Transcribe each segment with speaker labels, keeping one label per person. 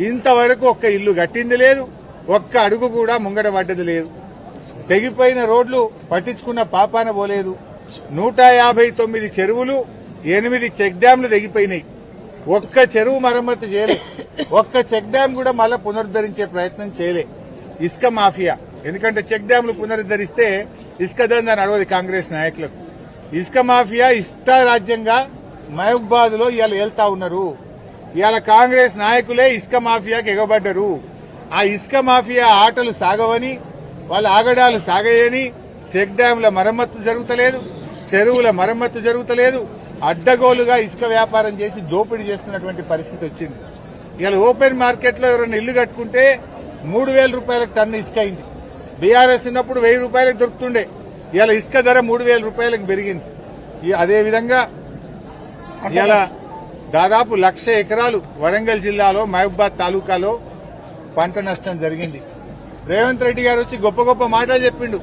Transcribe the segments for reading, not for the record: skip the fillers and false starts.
Speaker 1: ఇంతవరకు ఒక్క ఇల్లు కట్టింది లేదు, ఒక్క అడుగు కూడా ముంగడ పడ్డది లేదు. తెగిపోయిన రోడ్లు పట్టించుకున్న పాపాన పోలేదు. 159 చెరువులు, 8 చెక్ డ్యాంలు తెగిపోయినాయి. ఒక్క చెరువు మరమ్మతు చేయలే, ఒక్క చెక్ డ్యాం కూడా మళ్ళా పునరుద్దరించే ప్రయత్నం చేయలే. ఇసుక మాఫియా, ఎందుకంటే చెక్ డ్యాంలు పునరుద్దరిస్తే ఇసుక దందా నడవదు కాంగ్రెస్ నాయకులకు. ఇసుక మాఫియా ఇష్టారాజ్యంగా మహబూబాద్ లో ఇవాళ వెళ్తా ఉన్నారు. ఇవాళ కాంగ్రెస్ నాయకులే ఇసుక మాఫియాకి ఎగబడ్డరు. ఆ ఇసుక మాఫియా ఆటలు సాగవని, వాళ్ళ ఆగడాలు సాగయని చెక్ డ్యాంల మరమ్మత్తు జరుగుతలేదు, చెరువుల మరమ్మత్తు జరుగుతలేదు. అడ్డగోలుగా ఇసుక వ్యాపారం చేసి దోపిడీ చేస్తున్నటువంటి పరిస్థితి వచ్చింది. ఇవాళ ఓపెన్ మార్కెట్ లో ఎవరైనా ఇల్లు కట్టుకుంటే 3,000 రూపాయలకు టన్ను ఇసుక అయింది. బీఆర్ఎస్ ఉన్నప్పుడు 1,000 రూపాయలకు దొరుకుతుండే. ఇవాళ ఇసుక ధర 3,000 రూపాయలకు పెరిగింది. అదేవిధంగా ఇవాళ దాదాపు 1,00,000 ఎకరాలు వరంగల్ జిల్లాలో మహబూబాద్ తాలూకాలో పంట నష్టం జరిగింది. రేవంత్ రెడ్డి గారు వచ్చి గొప్ప గొప్ప మాటలు చెప్పిండు.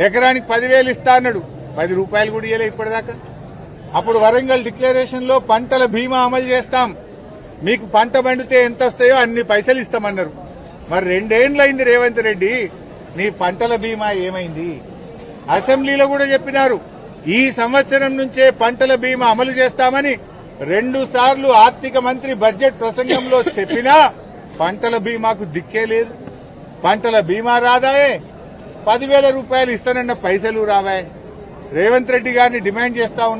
Speaker 1: ఎకరానికి 10,000 ఇస్తా అన్నాడు, 10 రూపాయలు కూడా ఇయ్యలే ఇప్పటిదాకా. అప్పుడు వరంగల్ డిక్లరేషన్ లో పంటల బీమా అమలు చేస్తాం, మీకు పంట పండితే ఎంత వస్తాయో అన్ని పైసలు ఇస్తామన్నారు. మరి 2 ఏండ్లైంది రేవంత్ రెడ్డి, నీ పంటల బీమా ఏమైంది? అసెంబ్లీలో కూడా చెప్పినారు, ఈ సంవత్సరం నుంచే పంటల బీమా అమలు చేస్తామని 2 సార్లు ఆర్థిక మంత్రి బడ్జెట్ ప్రసంగంలో చెప్పినా పంటల బీమాకు దిక్కే లేదు. పంటల బీమా రాదాయే, 10,000 రూపాయలు ఇస్తానన్న పైసలు రావాయే. రేవంత్ రెడ్డి గారిని డిమాండ్ చేస్తా ఉన్నా.